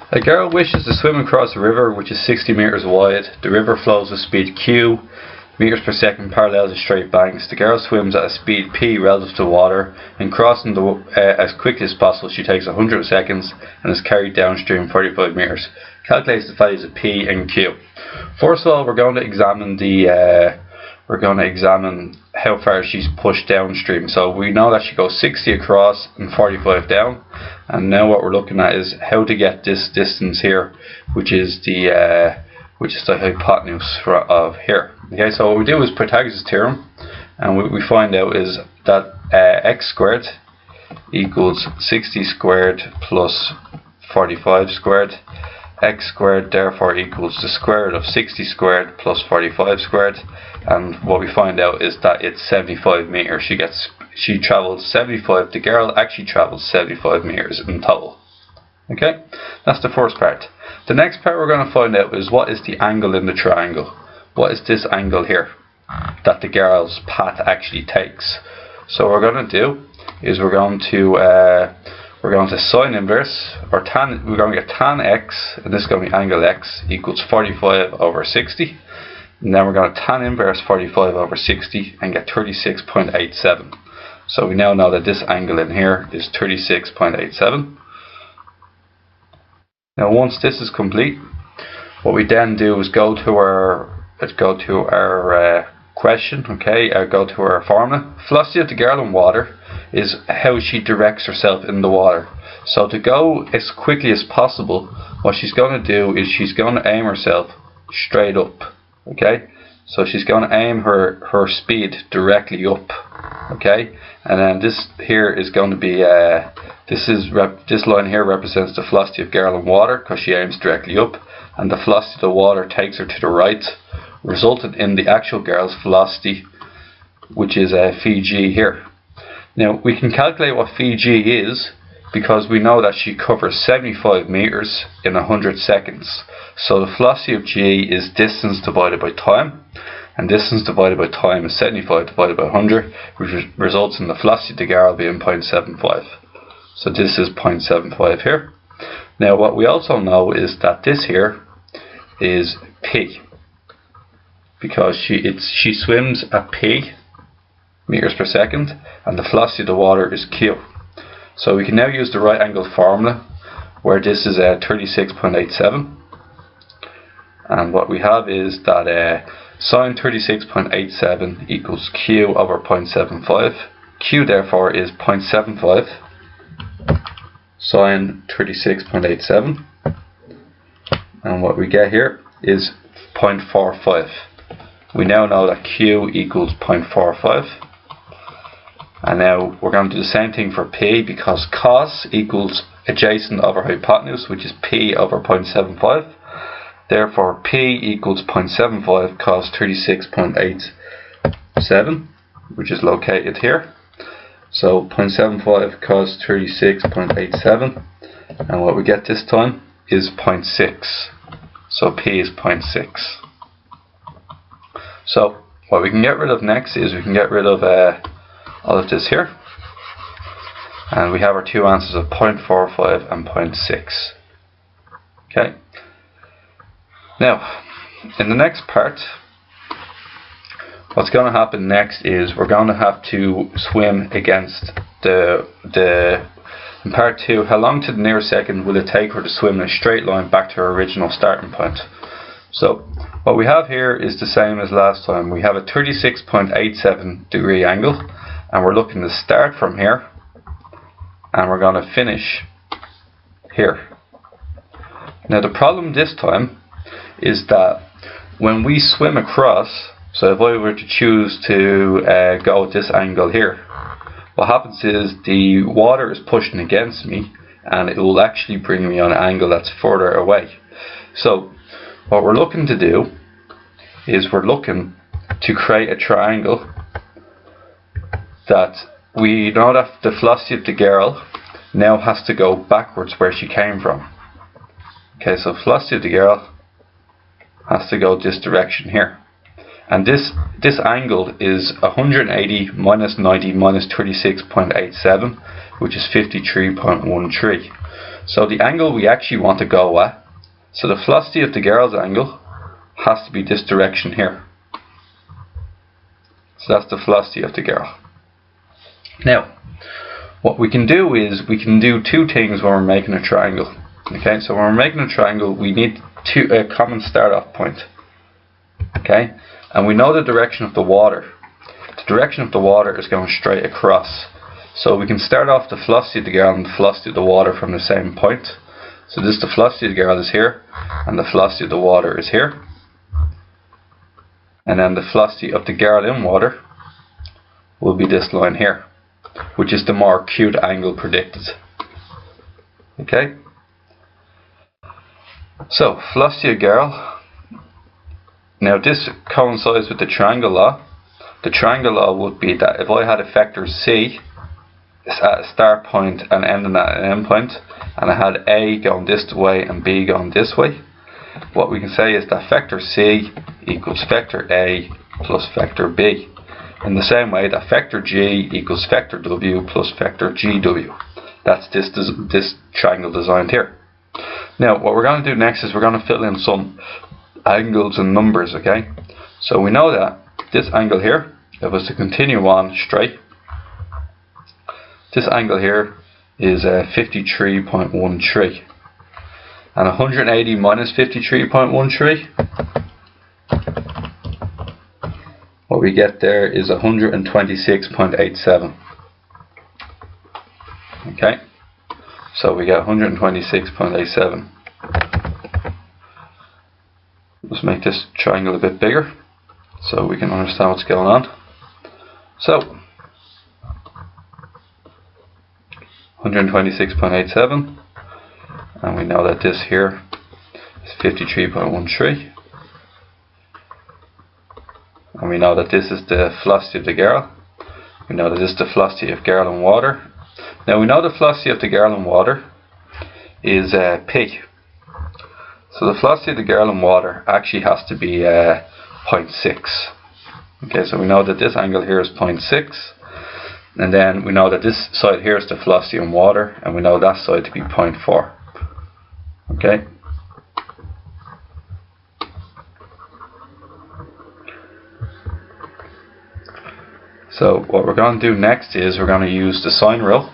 A girl wishes to swim across a river which is 60 meters wide. The river flows with speed q meters per second parallel to straight banks. The girl swims at a speed p relative to water, and crossing the as quickly as possible. She takes 100 seconds and is carried downstream 45 meters. Calculates the values of p and q. First of all, we're going to examine how far she's pushed downstream. So we know that she goes 60 across and 45 down, and now what we're looking at is how to get this distance here, which is the hypotenuse of here. Okay, so what we do is Pythagoras' theorem, and what we find out is that x squared equals 60 squared plus 45 squared. X squared therefore equals the square root of 60 squared plus 45 squared, and what we find out is that it's 75 meters. She travels 75. The girl actually travels 75 meters in total. Okay, that's the first part. The next part we're going to find out is what is the angle in the triangle. What is this angle here that the girl's path actually takes? So what we're going to do is we're going to sine inverse, or tan. We're going to get tan x, and this is going to be angle x equals 45 over 60. And then we're going to tan inverse 45 over 60 and get 36.87. So we now know that this angle in here is 36.87. Now once this is complete, what we then do is go to our question. Okay, go to our formula. Velocity of the girl in water is how she directs herself in the water. So to go as quickly as possible, what she's going to do is she's going to aim herself straight up. Okay, so she's going to aim her speed directly up. Okay, and then this here is going to be this line here represents the velocity of girl in water because she aims directly up, and the velocity of the water takes her to the right, resulting in the actual girl's velocity, which is phi g here. Now we can calculate what phi g is because we know that she covers 75 meters in 100 seconds. So the velocity of g is distance divided by time, and distance divided by time is 75 divided by 100, which results in the velocity of the girl being 0.75. So this is 0.75 here. Now what we also know is that this here is p, because she swims at p meters per second, and the velocity of the water is q. So we can now use the right angle formula, where this is 36.87, and what we have is that sine 36.87 equals q over 0.75. Q therefore is 0.75 sine 36.87, and what we get here is 0.45. We now know that q equals 0.45. And now we're going to do the same thing for p, because cos equals adjacent over hypotenuse, which is p over 0.75. Therefore p equals 0.75 cos 36.87, which is located here. So 0.75 cos 36.87, and what we get this time is 0.6. So p is 0.6. So what we can get rid of next is we can get rid of all of this here, and we have our two answers of 0.45 and 0.6. Okay. Now, in the next part, what's going to happen next is we're going to have to swim against in part 2, how long to the nearest second will it take her to swim in a straight line back to her original starting point. So what we have here is the same as last time. We have a 36.87 degree angle, and we're looking to start from here, and we're going to finish here. Now the problem this time is that when we swim across, so if I were to choose to go at this angle here, what happens is the water is pushing against me, and it will actually bring me on an angle that's further away. So what we're looking to do is we're looking to create a triangle that we know that the velocity of the girl now has to go backwards where she came from. Okay, so velocity of the girl has to go this direction here, and this angle is 180 minus 90 minus 36.87, which is 53.13. So the angle we actually want to go at, so the velocity of the girl's angle has to be this direction here. So that's the velocity of the girl. Now, what we can do is we can do two things when we're making a triangle. Okay, so when we're making a triangle, we need a common start-off point. Okay, and we know the direction of the water. The direction of the water is going straight across. So we can start off the velocity of the girl and the velocity of the water from the same point. So this, the velocity of the girl is here, and the velocity of the water is here. And then the velocity of the girl in water will be this line here, which is the more acute angle predicted. Okay? So, velocity of girl. Now this coincides with the triangle law. The triangle law would be that if I had a vector C at a start point and ending at an end point, and I had A going this way and B going this way, what we can say is that vector C equals vector A plus vector B. In the same way that vector G equals vector W plus vector GW. That's this triangle designed here. Now what we're going to do next is we're going to fill in some angles and numbers, okay? So we know that this angle here, if it was to continue on straight, this angle here is 53.13, and 180 minus 53.13, what we get there is 126.87. Okay, so we get 126.87. Let's make this triangle a bit bigger so we can understand what's going on. So 126.87, and we know that this here is 53.13, and we know that this is the velocity of the girl. We know that this is the velocity of girl in water. Now we know the velocity of the girl in water is P. So the velocity of the girl in water actually has to be 0.6. Okay, so we know that this angle here is 0.6. And then we know that this side here is the velocity in water, and we know that side to be 0.4. Okay. So what we're going to do next is we're going to use the sine rule,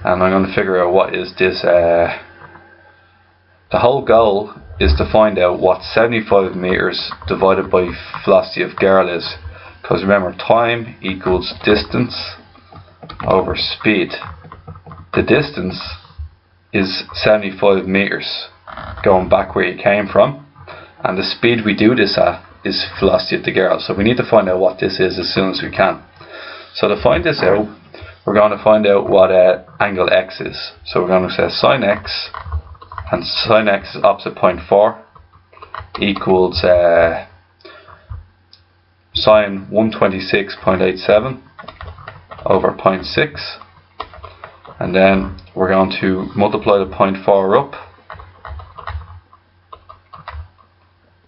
and I'm going to figure out what is this. The whole goal is to find out what 75 meters divided by velocity of girl is, because remember, time equals distance over speed. The distance is 75 meters going back where you came from, and the speed we do this at is velocity of the girl. So we need to find out what this is as soon as we can. So to find this out, we're going to find out what angle x is. So we're going to say sine x, and sine x is opposite 0.4, equals sine 126.87 over 0.6, and then we're going to multiply the 0.4 up,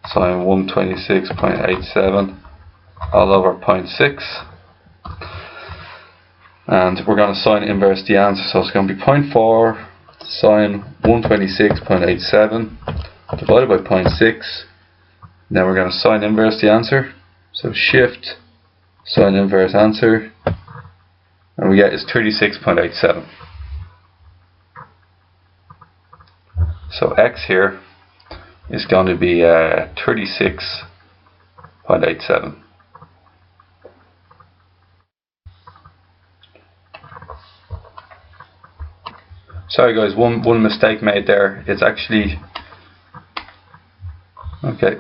sine 126.87 all over 0.6, and we're going to sine inverse the answer. So it's going to be 0.4 sine 126.87 divided by 0.6. Now we're going to sine inverse the answer. So shift sine inverse answer, and we get is 36.87. So x here is going to be 36.87. Sorry guys, one mistake made there. It's actually okay.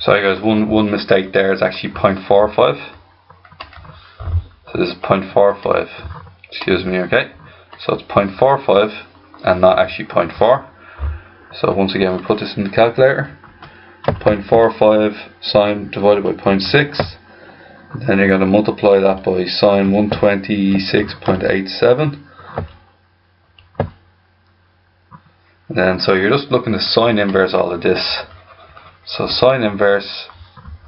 Sorry guys, one mistake there. It's actually 0.45. So this is 0.45. Excuse me. Okay. So it's 0.45 and not actually 0.4. So once again, we put this in the calculator. 0.45 sine divided by 0.6. Then you're going to multiply that by sine 126.87. And so you're just looking to sine inverse all of this. So sine inverse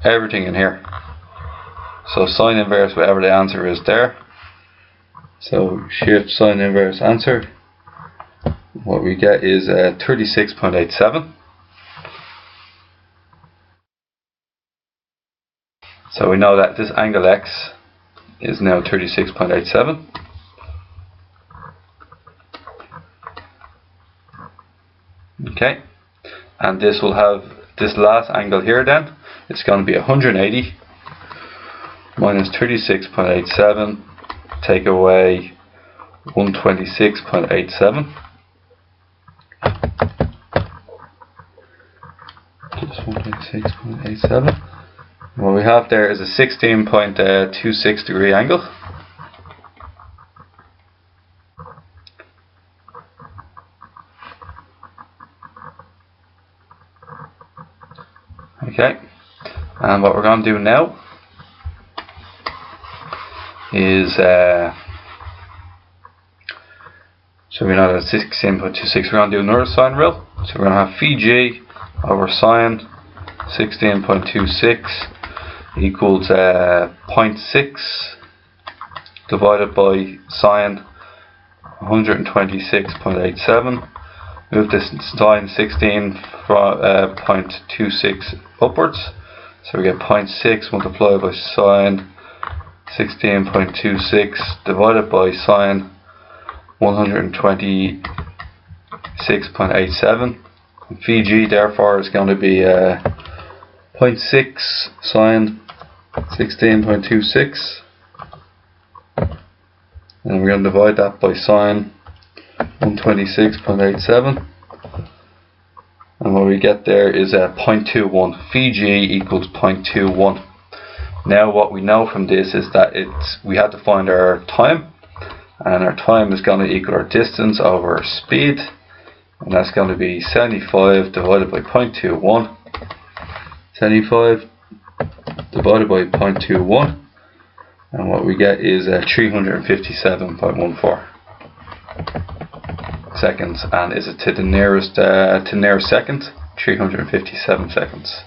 everything in here. So sine inverse whatever the answer is there. So shift sine inverse answer. What we get is 36.87. So we know that this angle x is now 36.87. Okay, and this will have this last angle here then, it's going to be 180 minus 36.87, take away 126.87. Just 126.87. What we have there is a 16.26 degree angle. Okay, and what we're going to do now is so we know that 16.26, we're going to do another sine rule. So we're going to have phi g over sine 16.26 equals 0.6 divided by sine 126.87. Move this sine 16.26 upwards, so we get 0.6 multiplied by sine 16.26 divided by sine 126.87. Phi g therefore is going to be 0.6 sine 16.26, and we're going to divide that by sine 126.87, and what we get there is 0.21. Phi g equals 0.21. Now what we know from this is that we had to find our time, and our time is going to equal our distance over our speed, and that's going to be 75 divided by 0.21. 75 divided by 0.21, and what we get is 357.14 seconds, and is it to the nearest second? 357 seconds.